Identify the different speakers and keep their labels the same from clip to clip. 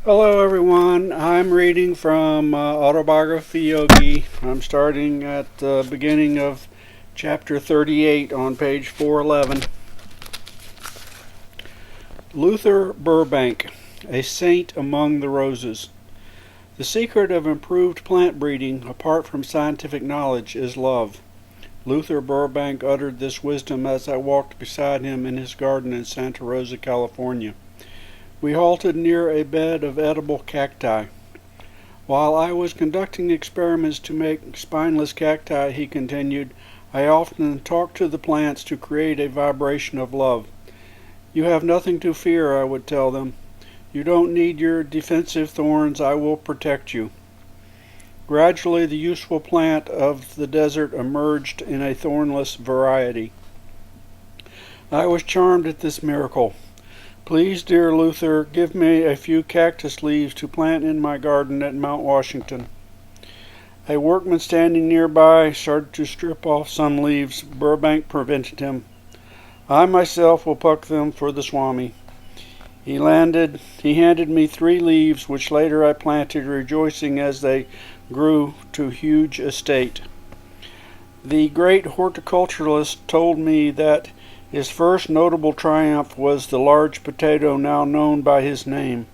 Speaker 1: Hello everyone, I'm reading from Autobiography Yogi. I'm starting at the beginning of chapter 38 on page 411. Luther Burbank, a saint among the roses. The secret of improved plant breeding, apart from scientific knowledge, is love. Luther Burbank uttered this wisdom as I walked beside him in his garden in Santa Rosa, California. We halted near a bed of edible cacti. While I was conducting experiments to make spineless cacti, he continued, I often talk to the plants to create a vibration of love. You have nothing to fear, I would tell them. You don't need your defensive thorns, I will protect you. Gradually, the useful plant of the desert emerged in a thornless variety. I was charmed at this miracle. Please, dear Luther, give me a few cactus leaves to plant in my garden at Mount Washington. A workman standing nearby started to strip off some leaves. Burbank prevented him. I myself will pluck them for the Swami. He handed me 3 leaves, which later I planted, rejoicing as they grew to huge estate. The great horticulturalist told me that his first notable triumph was the large potato now known by his name.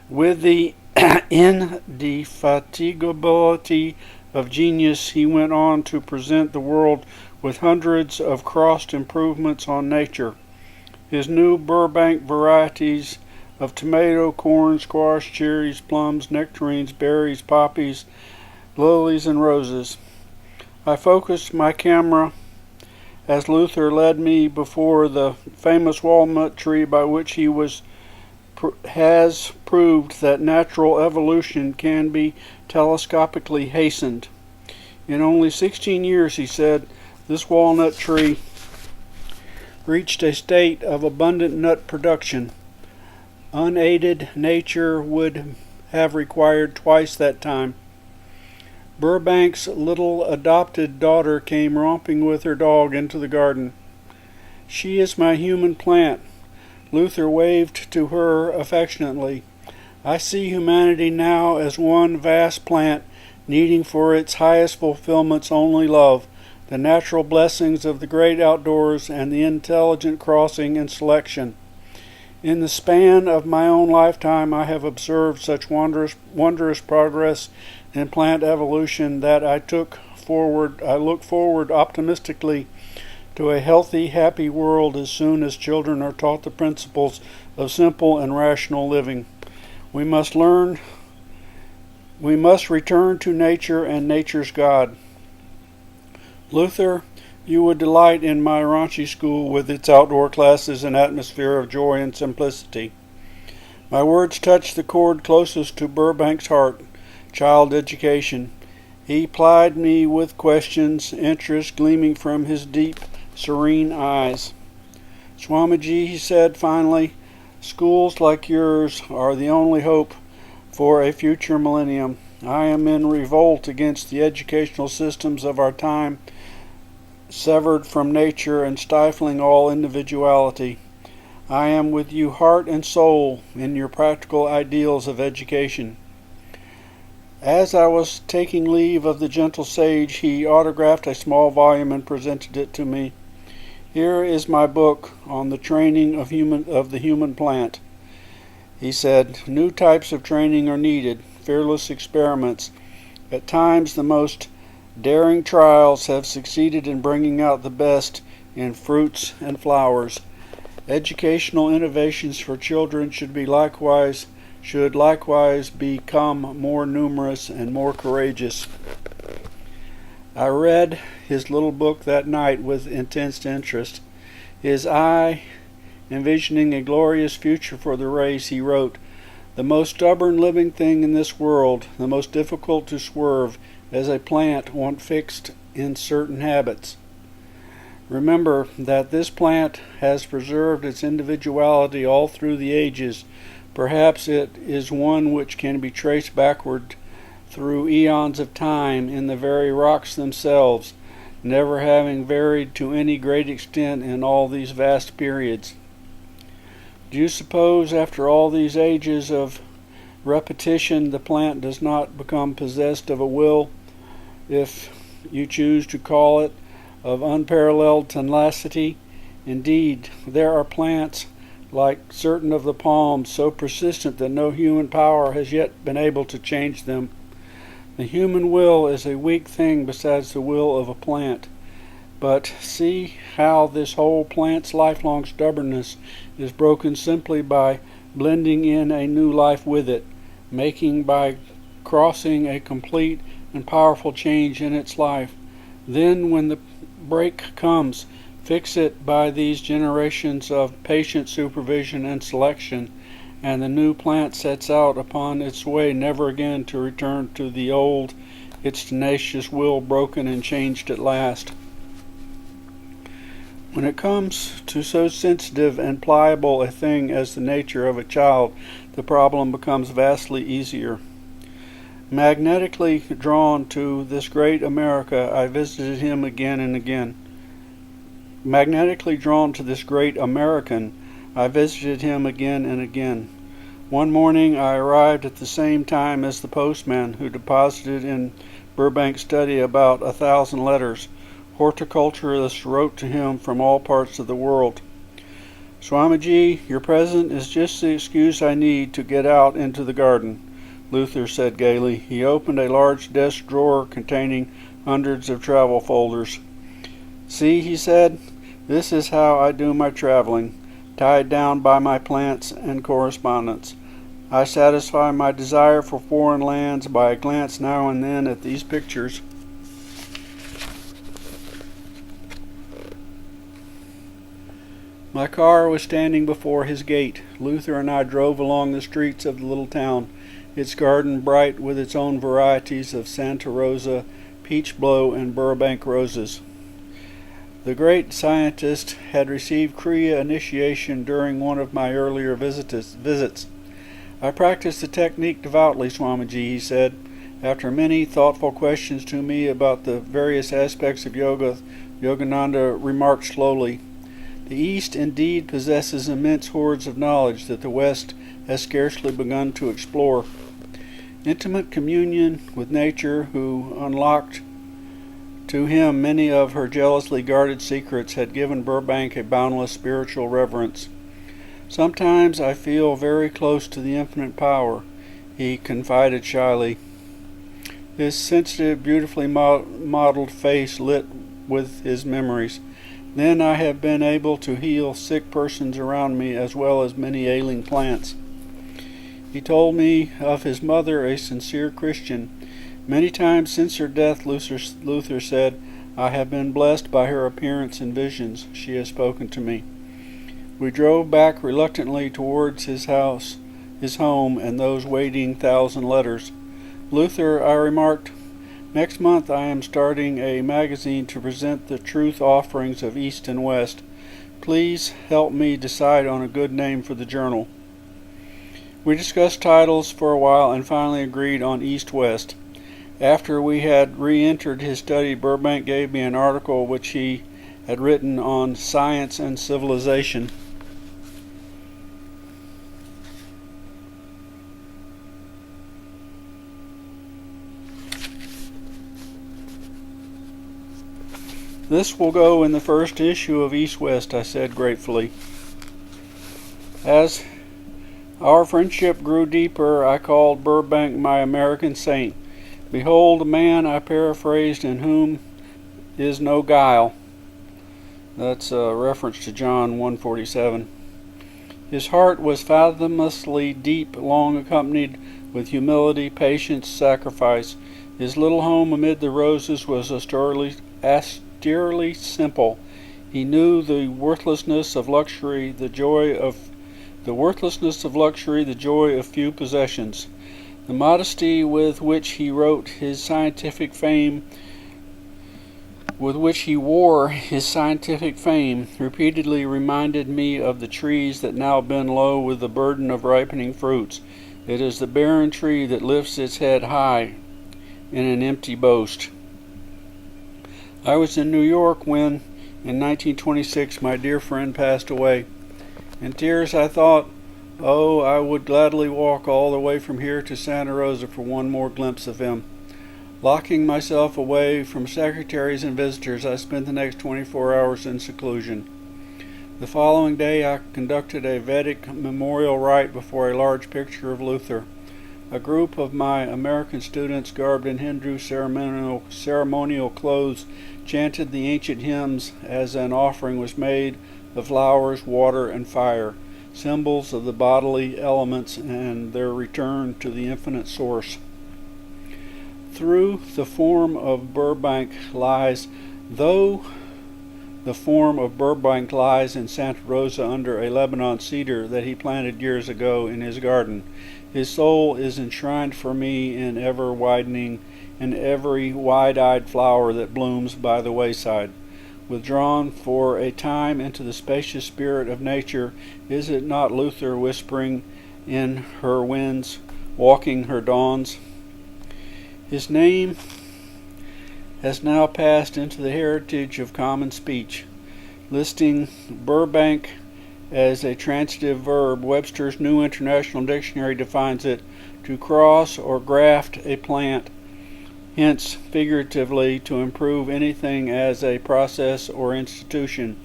Speaker 1: With the indefatigability of genius, he went on to present the world with hundreds of crossed improvements on nature. His new Burbank varieties of tomato, corn, squash, cherries, plums, nectarines, berries, poppies, lilies, and roses. I focused my camera as Luther led me before the famous walnut tree by which he has proved that natural evolution can be telescopically hastened. In only 16 years, he said, this walnut tree reached a state of abundant nut production. Unaided nature would have required twice that time. Burbank's little adopted daughter came romping with her dog into the garden. She is my human plant. Luther waved to her affectionately. I see humanity now as one vast plant, needing for its highest fulfillments only love, the natural blessings of the great outdoors, and the intelligent crossing and selection. In the span of my own lifetime, I have observed such wondrous progress in plant evolution that I look forward optimistically to a healthy, happy world as soon as children are taught the principles of simple and rational living. We must return to nature and nature's God. Luther, you would delight in my raunchy school with its outdoor classes and atmosphere of joy and simplicity. My words touched the chord closest to Burbank's heart, child education. He plied me with questions, interest gleaming from his deep, serene eyes. Swamiji, he said finally, schools like yours are the only hope for a future millennium. I am in revolt against the educational systems of our time, severed from nature and stifling all individuality. I am with you heart and soul in your practical ideals of education. As I was taking leave of the gentle sage, he autographed a small volume and presented it to me. Here is my book on the training of the human plant. He said, new types of training are needed, fearless experiments. At times the most daring trials have succeeded in bringing out the best in fruits and flowers. Educational innovations for children should likewise become more numerous and more courageous. I read his little book that night with intense interest. His eye envisioning a glorious future for the race, he wrote, the most stubborn living thing in this world, the most difficult to swerve, as a plant once fixed in certain habits. Remember that this plant has preserved its individuality all through the ages. Perhaps it is one which can be traced backward through eons of time in the very rocks themselves, never having varied to any great extent in all these vast periods. Do you suppose, after all these ages of repetition, the plant does not become possessed of a will, if you choose to call it, of unparalleled tenacity. Indeed, there are plants, like certain of the palms, so persistent that no human power has yet been able to change them. The human will is a weak thing besides the will of a plant. But see how this whole plant's lifelong stubbornness is broken simply by blending in a new life with it, making by crossing a complete and powerful change in its life. Then when the break comes, fix it by these generations of patient supervision and selection, and the new plant sets out upon its way, never again to return to the old, its tenacious will broken and changed at last. When it comes to so sensitive and pliable a thing as the nature of a child, the problem becomes vastly easier. Magnetically drawn to this great America, I visited him again and again. Magnetically drawn to this great American, I visited him again and again. One morning I arrived at the same time as the postman, who deposited in Burbank's study about 1,000 letters. Horticulturists wrote to him from all parts of the world. "Swamiji, your present is just the excuse I need to get out into the garden," Luther said gaily. He opened a large desk drawer containing hundreds of travel folders. "See," he said, "this is how I do my traveling, tied down by my plants and correspondence. I satisfy my desire for foreign lands by a glance now and then at these pictures. My car was standing before his gate. Luther and I drove along the streets of the little town, its garden bright with its own varieties of Santa Rosa, peach blow, and Burbank roses. The great scientist had received Kriya initiation during one of my earlier visits. "I practice the technique devoutly, Swamiji," he said. After many thoughtful questions to me about the various aspects of yoga, Yogananda remarked slowly, "The East indeed possesses immense hoards of knowledge that the West has scarcely begun to explore. Intimate communion with nature, who unlocked to him many of her jealously guarded secrets, had given Burbank a boundless spiritual reverence. Sometimes I feel very close to the infinite power," he confided shyly, his sensitive, beautifully modeled face lit with his memories. "Then I have been able to heal sick persons around me as well as many ailing plants." He told me of his mother, a sincere Christian. "Many times since her death," Luther said, "I have been blessed by her appearance in visions. She has spoken to me." We drove back reluctantly towards his home, and those waiting 1,000 letters. "Luther," I remarked, "next month I am starting a magazine to present the truth offerings of East and West. Please help me decide on a good name for the journal." We discussed titles for a while and finally agreed on East-West. After we had re-entered his study, Burbank gave me an article which he had written on science and civilization. "This will go in the first issue of East-West," I said gratefully. As our friendship grew deeper, I called Burbank my American saint. "Behold a man," I paraphrased, "in whom is no guile." That's a reference to John 1:47. His heart was fathomlessly deep, long accompanied with humility, patience, sacrifice. His little home amid the roses was austerely simple. He knew the worthlessness of luxury, the joy of few possessions. The modesty with which he wore his scientific fame, repeatedly reminded me of the trees that now bend low with the burden of ripening fruits. It is the barren tree that lifts its head high in an empty boast. I was in New York when, in 1926, my dear friend passed away. In tears I thought Oh, I would gladly walk all the way from here to Santa Rosa for one more glimpse of him. Locking myself away from secretaries and visitors, I spent the next 24 hours in seclusion. The following day I conducted a Vedic memorial rite before a large picture of Luther. A group of my American students, garbed in Hindu ceremonial clothes, chanted the ancient hymns as an offering was made of flowers, water, and fire, symbols of the bodily elements and their return to the infinite source. Though the form of Burbank lies in Santa Rosa under a Lebanon cedar that he planted years ago in his garden, his soul is enshrined for me in every wide-eyed flower that blooms by the wayside. Withdrawn for a time into the spacious spirit of nature, is it not Luther whispering in her winds, walking her dawns? His name has now passed into the heritage of common speech. Listing Burbank as a transitive verb, Webster's New International Dictionary defines it to cross or graft a plant, hence figuratively to improve anything as a process or institution,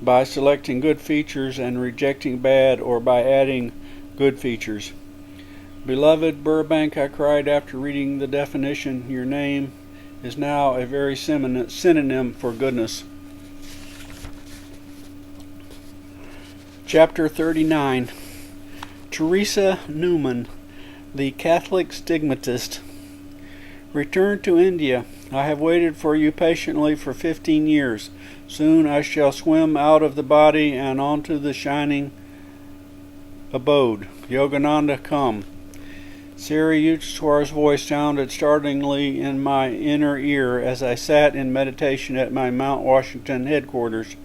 Speaker 1: by selecting good features and rejecting bad, or by adding good features. Beloved Burbank, I cried after reading the definition, your name is now a very synonym for goodness. Chapter 39. Teresa Newman, the Catholic Stigmatist. Return to India. I have waited for you patiently for 15 years. Soon I shall swim out of the body and onto the shining abode. Yogananda, come. Sri Yukteswar's voice sounded startlingly in my inner ear as I sat in meditation at my Mount Washington headquarters.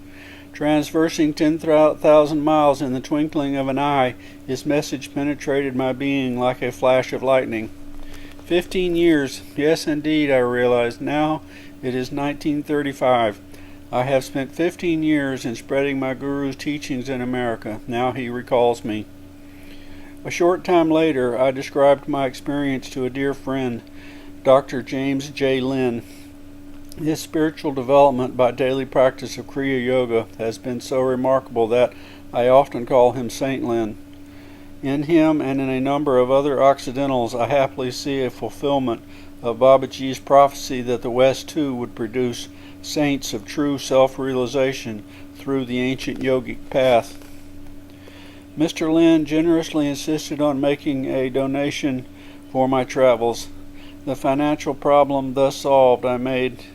Speaker 1: Traversing 10,000 miles in the twinkling of an eye, his message penetrated my being like a flash of lightning. 15 years, yes indeed, I realized. Now it is 1935. I have spent 15 years in spreading my guru's teachings in America. Now he recalls me. A short time later, I described my experience to a dear friend, Dr. James J. Lynn. His spiritual development by daily practice of Kriya Yoga has been so remarkable that I often call him Saint Lynn. In him and in a number of other Occidentals, I happily see a fulfillment of Babaji's prophecy that the West too would produce saints of true self-realization through the ancient yogic path. Mr. Lynn generously insisted on making a donation for my travels. The financial problem thus solved, I made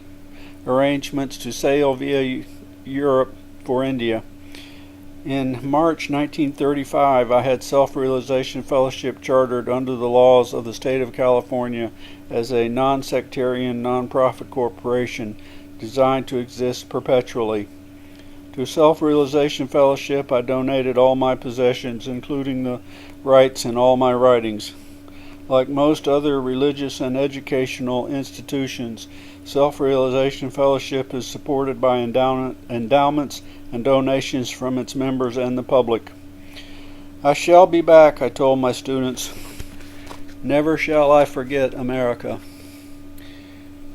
Speaker 1: arrangements to sail via Europe for India. In March 1935, I had Self-Realization Fellowship chartered under the laws of the state of California as a non-sectarian, non-profit corporation designed to exist perpetually. To Self-Realization Fellowship, I donated all my possessions, including the rights in all my writings. Like most other religious and educational institutions, Self-Realization Fellowship is supported by endowments and donations from its members and the public. I shall be back, I told my students. Never shall I forget America.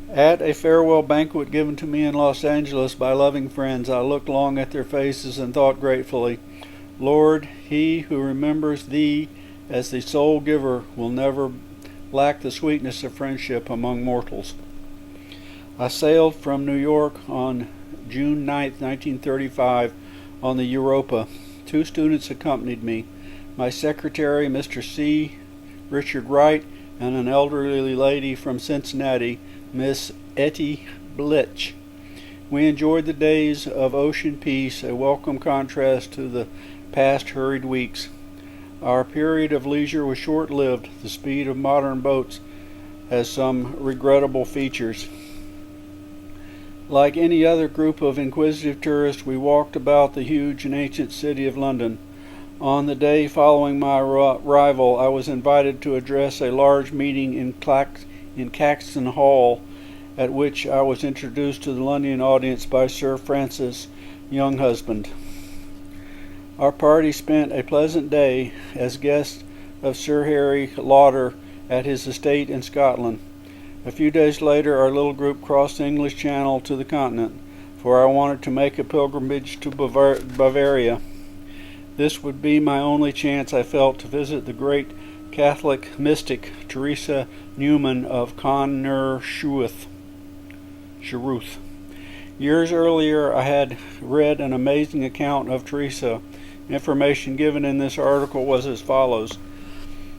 Speaker 1: At a farewell banquet given to me in Los Angeles by loving friends, I looked long at their faces and thought gratefully, Lord, he who remembers Thee as the sole giver will never lack the sweetness of friendship among mortals. I sailed from New York on June 9, 1935, on the Europa. 2 students accompanied me, my secretary, Mr. C. Richard Wright, and an elderly lady from Cincinnati, Miss Etty Blitch. We enjoyed the days of ocean peace, a welcome contrast to the past hurried weeks. Our period of leisure was short-lived. The speed of modern boats has some regrettable features. Like any other group of inquisitive tourists, we walked about the huge and ancient city of London. On the day following my arrival, I was invited to address a large meeting in Caxton Hall, at which I was introduced to the London audience by Sir Francis Younghusband. Our party spent a pleasant day as guests of Sir Harry Lauder at his estate in Scotland. A few days later, our little group crossed the English Channel to the continent, for I wanted to make a pilgrimage to Bavaria. This would be my only chance, I felt, to visit the great Catholic mystic Teresa Newman of Clonmel-Shuith. Years earlier, I had read an amazing account of Teresa. Information given in this article was as follows.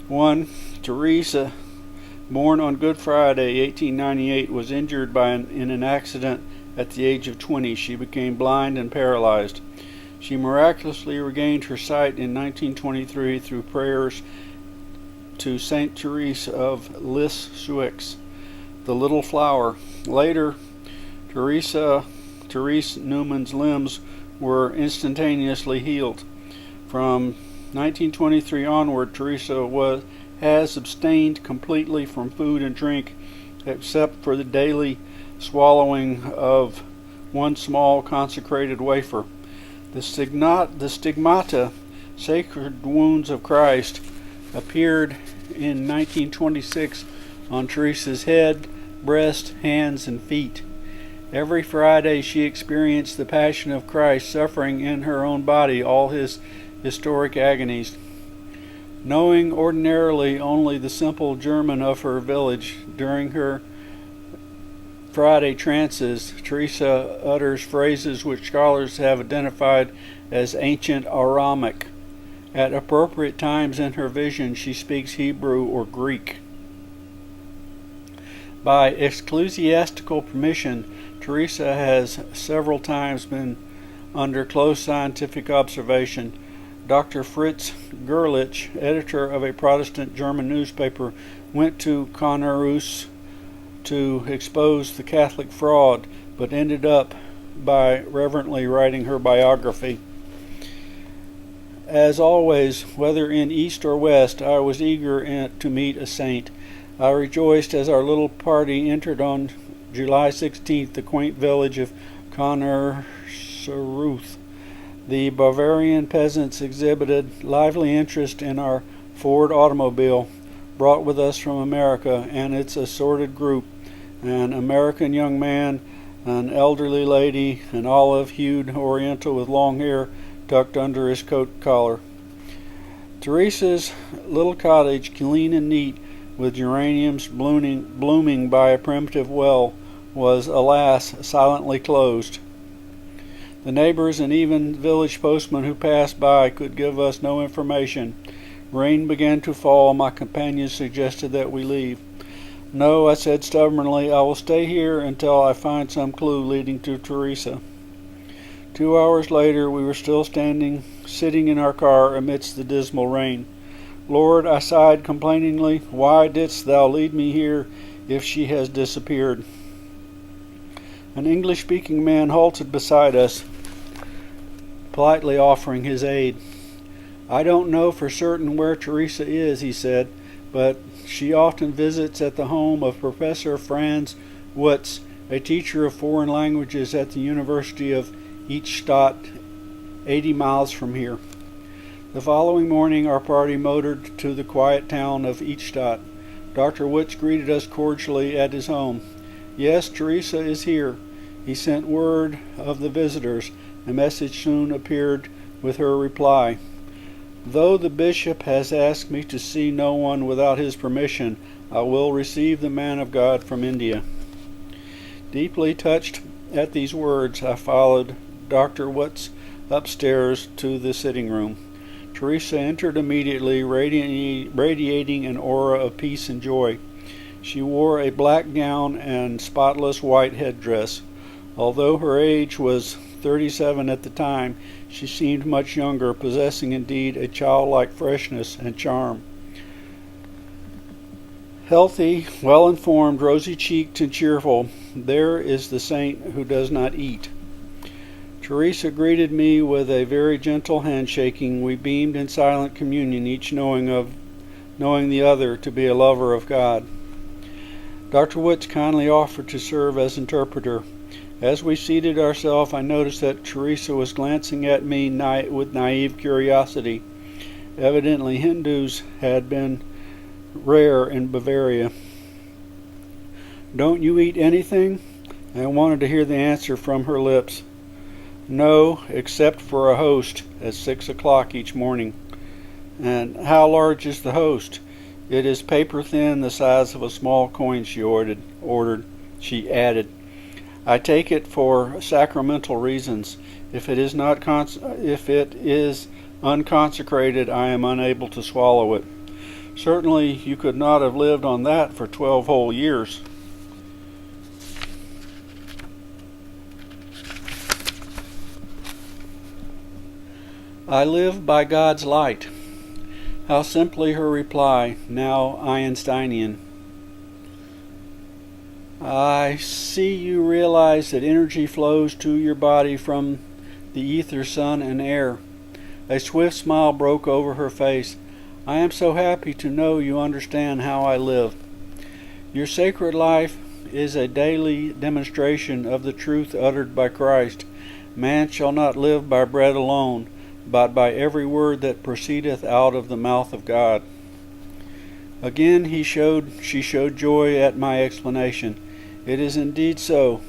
Speaker 1: 1. Teresa, born on Good Friday, 1898, was injured in an accident at the age of 20. She became blind and paralyzed. She miraculously regained her sight in 1923 through prayers to Saint Therese of Lisieux, the Little Flower. Later, Therese Newman's limbs were instantaneously healed. From 1923 onward, Teresa has abstained completely from food and drink, except for the daily swallowing of one small consecrated wafer. The stigmata, Sacred Wounds of Christ, appeared in 1926 on Teresa's head, breast, hands, and feet. Every Friday she experienced the Passion of Christ, suffering in her own body all his historic agonies. Knowing ordinarily only the simple German of her village, during her Friday trances, Teresa utters phrases which scholars have identified as ancient Aramaic. At appropriate times in her vision, she speaks Hebrew or Greek. By ecclesiastical permission, Teresa has several times been under close scientific observation. Dr. Fritz Gerlich, editor of a Protestant German newspaper, went to Clonmel to expose the Catholic fraud, but ended up by reverently writing her biography. As always, whether in East or West, I was eager to meet a saint. I rejoiced as our little party entered on July 16th the quaint village of Clonmel-Shuith. The Bavarian peasants exhibited lively interest in our Ford automobile, brought with us from America, and its assorted group: an American young man, an elderly lady, an olive-hued Oriental with long hair tucked under his coat collar. Teresa's little cottage, clean and neat, with geraniums blooming by a primitive well, was, alas, silently closed. The neighbors and even village postmen who passed by could give us no information. Rain began to fall. My companions suggested that we leave. No, I said stubbornly, I will stay here until I find some clue leading to Teresa. 2 hours later, we were still sitting in our car amidst the dismal rain. Lord, I sighed complainingly, why didst thou lead me here if she has disappeared? An English-speaking man halted beside us, politely offering his aid. I don't know for certain where Teresa is, he said, but she often visits at the home of Professor Franz Wutz, a teacher of foreign languages at the University of Eichstätt, 80 miles from here. The following morning, our party motored to the quiet town of Eichstätt. Dr. Wutz greeted us cordially at his home. Yes, Teresa is here. He sent word of the visitors. A message soon appeared with her reply. Though the bishop has asked me to see no one without his permission, I will receive the man of God from India. Deeply touched at these words, I followed Dr. Wutz upstairs to the sitting room. Teresa entered immediately, radiating an aura of peace and joy. She wore a black gown and spotless white headdress. Although her age was 37 at the time, she seemed much younger, possessing indeed a childlike freshness and charm. Healthy, well-informed, rosy-cheeked, and cheerful, there is the saint who does not eat. Teresa greeted me with a very gentle handshaking. We beamed in silent communion, each knowing the other to be a lover of God. Dr. Wutz kindly offered to serve as interpreter. As we seated ourselves, I noticed that Teresa was glancing at me with naive curiosity. Evidently, Hindus had been rare in Bavaria. "Don't you eat anything?" I wanted to hear the answer from her lips. "No, except for a host at 6 o'clock each morning." "And how large is the host?" "It is paper thin, the size of a small coin," she She added, "I take it for sacramental reasons. If it is unconsecrated, I am unable to swallow it." "Certainly you could not have lived on that for 12 whole years." "I live by God's light." How simply her reply, now Einsteinian. "I see you realize that energy flows to your body from the ether, sun, and air." A swift smile broke over her face. "I am so happy to know you understand how I live. Your sacred life is a daily demonstration of the truth uttered by Christ. Man shall not live by bread alone, but by every word that proceedeth out of the mouth of God. Again she showed joy at my explanation. It is indeed so.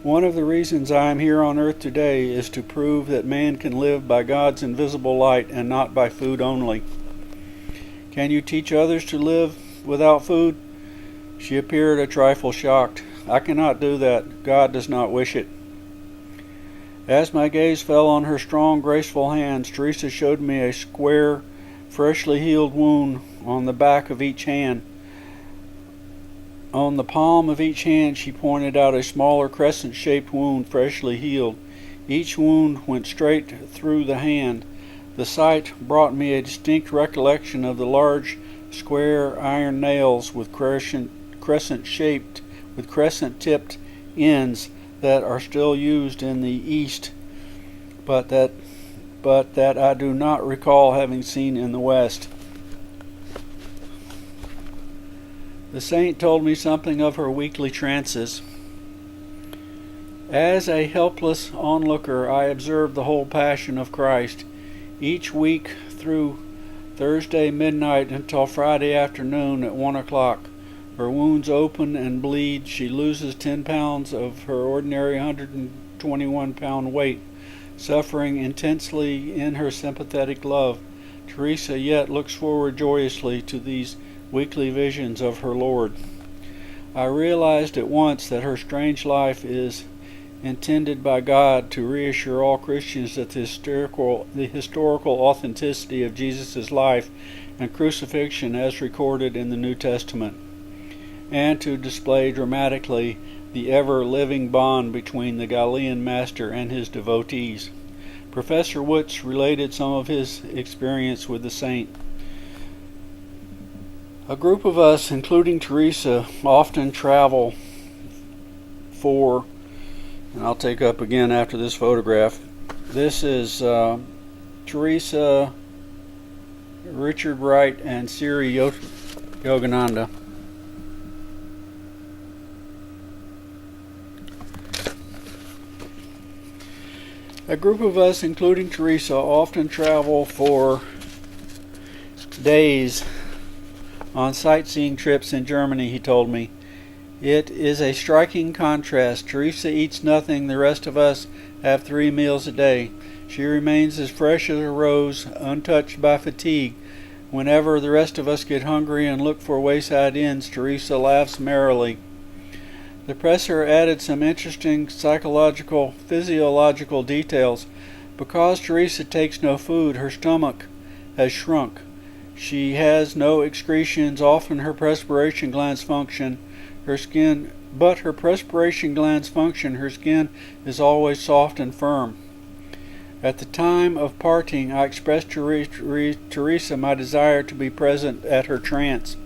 Speaker 1: One of the reasons I am here on earth today is to prove that man can live by God's invisible light and not by food only. Can you teach others to live without food? She appeared a trifle shocked. I cannot do that. God does not wish it. As my gaze fell on her strong, graceful hands, Teresa showed me a square, freshly healed wound on the back of each hand. On the palm of each hand she pointed out a smaller crescent-shaped wound freshly healed. Each wound went straight through the hand. The sight brought me a distinct recollection of the large, square iron nails with crescent-tipped ends that are still used in the East, but that I do not recall having seen in the West. The saint told me something of her weekly trances. As a helpless onlooker, I observed the whole passion of Christ. Each week through Thursday midnight until Friday afternoon at 1 o'clock, her wounds open and bleed. She loses 10 pounds of her ordinary 121-pound weight, suffering intensely in her sympathetic love. Teresa yet looks forward joyously to these weekly visions of her Lord. I realized at once that her strange life is intended by God to reassure all Christians that the historical authenticity of Jesus' life and crucifixion as recorded in the New Testament, and to display dramatically the ever-living bond between the Galilean master and his devotees. Professor Woods related some of his experience with the saint. A group of us, including Teresa, often travel for, and I'll take up again after this photograph. This is Teresa, Richard Wright, and Siri Yogananda. A group of us, including Teresa, often travel for days on sightseeing trips in Germany, he told me. It is a striking contrast. Teresa eats nothing. The rest of us have 3 meals a day. She remains as fresh as a rose, untouched by fatigue. Whenever the rest of us get hungry and look for wayside inns, Teresa laughs merrily. The presser added some interesting physiological details. Because Teresa takes no food, her stomach has shrunk. She has no excretions. Often her perspiration glands function. Her skin is always soft and firm. At the time of parting, I expressed to Teresa my desire to be present at her trance.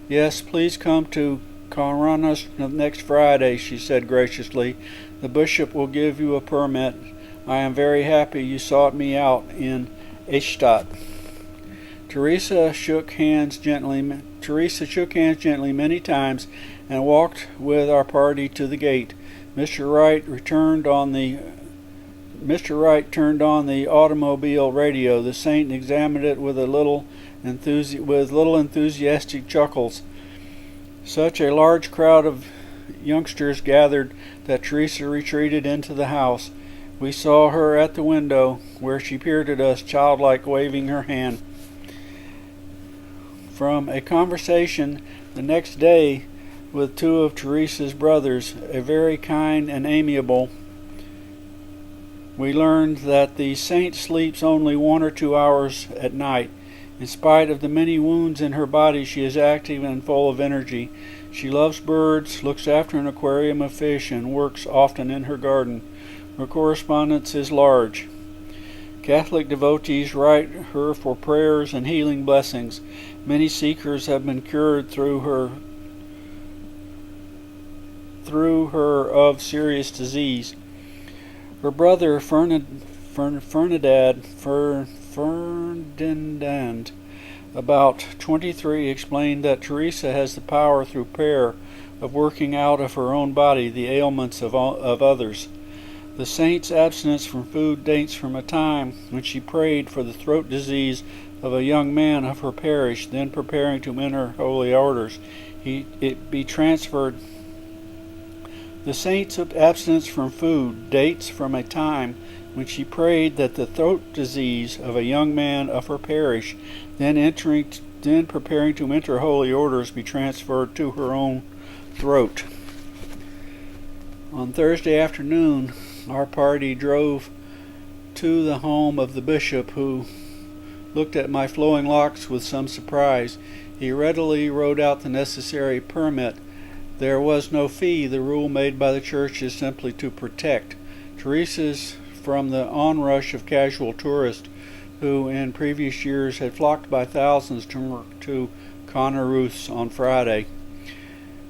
Speaker 1: "Yes, please come to Kaunas next Friday," she said graciously. "The bishop will give you a permit. I am very happy you sought me out in Eichstätt." Teresa shook hands gently many times and walked with our party to the gate. Mr. Wright turned on the automobile radio. The saint examined it with little enthusiastic chuckles. Such a large crowd of youngsters gathered that Teresa retreated into the house. We saw her at the window, where she peered at us, childlike, waving her hand. From a conversation the next day with two of Teresa's brothers, a very kind and amiable, we learned that the saint sleeps only 1 or 2 hours at night. In spite of the many wounds in her body, she is active and full of energy. She loves birds, looks after an aquarium of fish, and works often in her garden. Her correspondence is large. Catholic devotees write her for prayers and healing blessings. Many seekers have been cured through her of serious disease. Her brother Ferdinand, about 23, explained that Teresa has the power through prayer of working out of her own body the ailments of others. The saint's abstinence from food dates from a time when she prayed for the throat disease of a young man of her parish, then preparing to enter holy orders. The saint's abstinence from food dates from a time when she prayed that the throat disease of a young man of her parish, then preparing to enter holy orders, be transferred to her own throat. On Thursday afternoon, our party drove to the home of the bishop, who looked at my flowing locks with some surprise. He readily wrote out the necessary permit. There was no fee. The rule made by the church is simply to protect. Teresa's from the onrush of casual tourists who in previous years had flocked by thousands to Conner-Ruth's on Friday.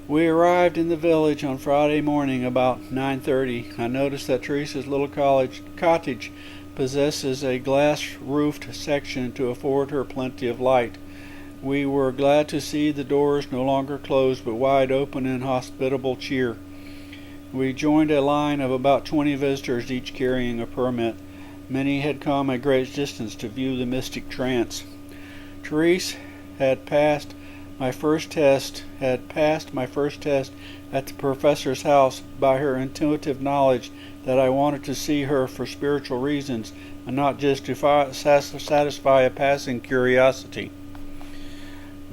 Speaker 1: We arrived in the village on Friday morning about 9:30. I noticed that Teresa's little cottage possesses a glass-roofed section to afford her plenty of light. We were glad to see the doors no longer closed but wide open in hospitable cheer. We joined a line of about 20 visitors, each carrying a permit. Many had come a great distance to view the mystic trance. Therese had passed my first test at the professor's house by her intuitive knowledge that I wanted to see her for spiritual reasons and not just to satisfy a passing curiosity.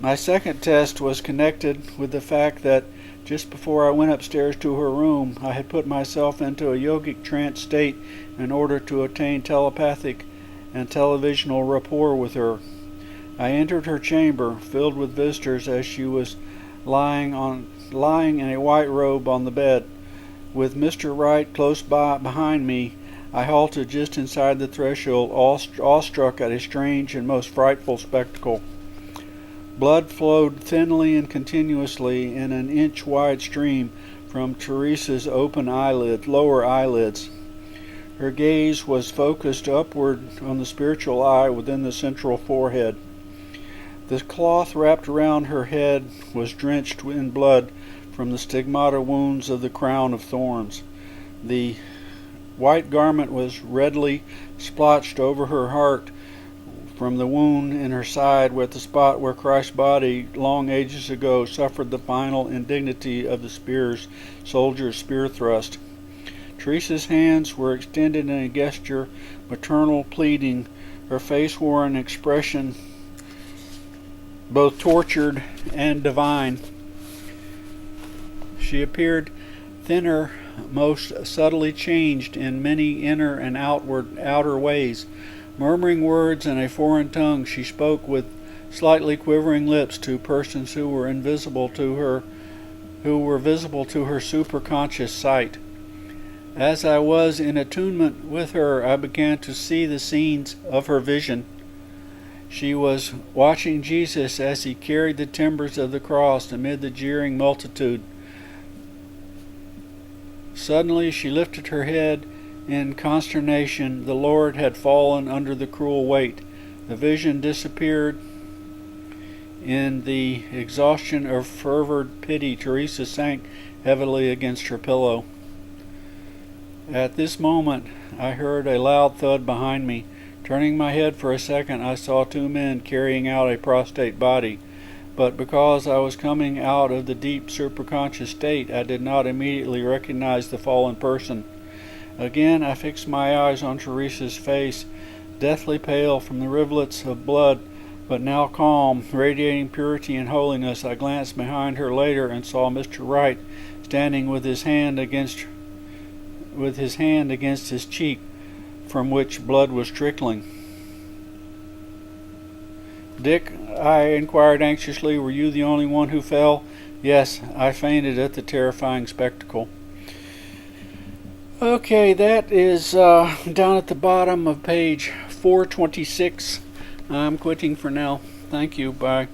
Speaker 1: My second test was connected with the fact that just before I went upstairs to her room, I had put myself into a yogic trance state in order to attain telepathic and televisional rapport with her. I entered her chamber, filled with visitors, as she was lying in a white robe on the bed. With Mr. Wright close behind me, I halted just inside the threshold, awestruck at a strange and most frightful spectacle. Blood flowed thinly and continuously in an inch-wide stream from Teresa's open lower eyelids. Her gaze was focused upward on the spiritual eye within the central forehead. The cloth wrapped around her head was drenched in blood from the stigmata wounds of the crown of thorns. The white garment was redly splotched over her heart from the wound in her side, with the spot where Christ's body long ages ago suffered the final indignity of the soldier's spear thrust. Teresa's hands were extended in a gesture maternal pleading. Her face wore an expression both tortured and divine. She appeared thinner, most subtly changed in many inner and outer ways. Murmuring words in a foreign tongue, she spoke with slightly quivering lips to persons who were visible to her superconscious sight. As I was in attunement with her, I began to see the scenes of her vision. She was watching Jesus as he carried the timbers of the cross amid the jeering multitude. Suddenly she lifted her head in consternation. The Lord had fallen under the cruel weight. The vision disappeared. In the exhaustion of fervent pity, Teresa sank heavily against her pillow. At this moment, I heard a loud thud behind me. Turning my head for a second, I saw two men carrying out a prostrate body. But because I was coming out of the deep superconscious state, I did not immediately recognize the fallen person. Again, I fixed my eyes on Teresa's face, deathly pale from the rivulets of blood, but now calm, radiating purity and holiness. I glanced behind her later and saw Mr. Wright standing with his hand against his cheek, from which blood was trickling. "Dick," I inquired anxiously, "were you the only one who fell?" "Yes, I fainted at the terrifying spectacle." Okay, that is down at the bottom of page 426. I'm quitting for now. Thank you. Bye.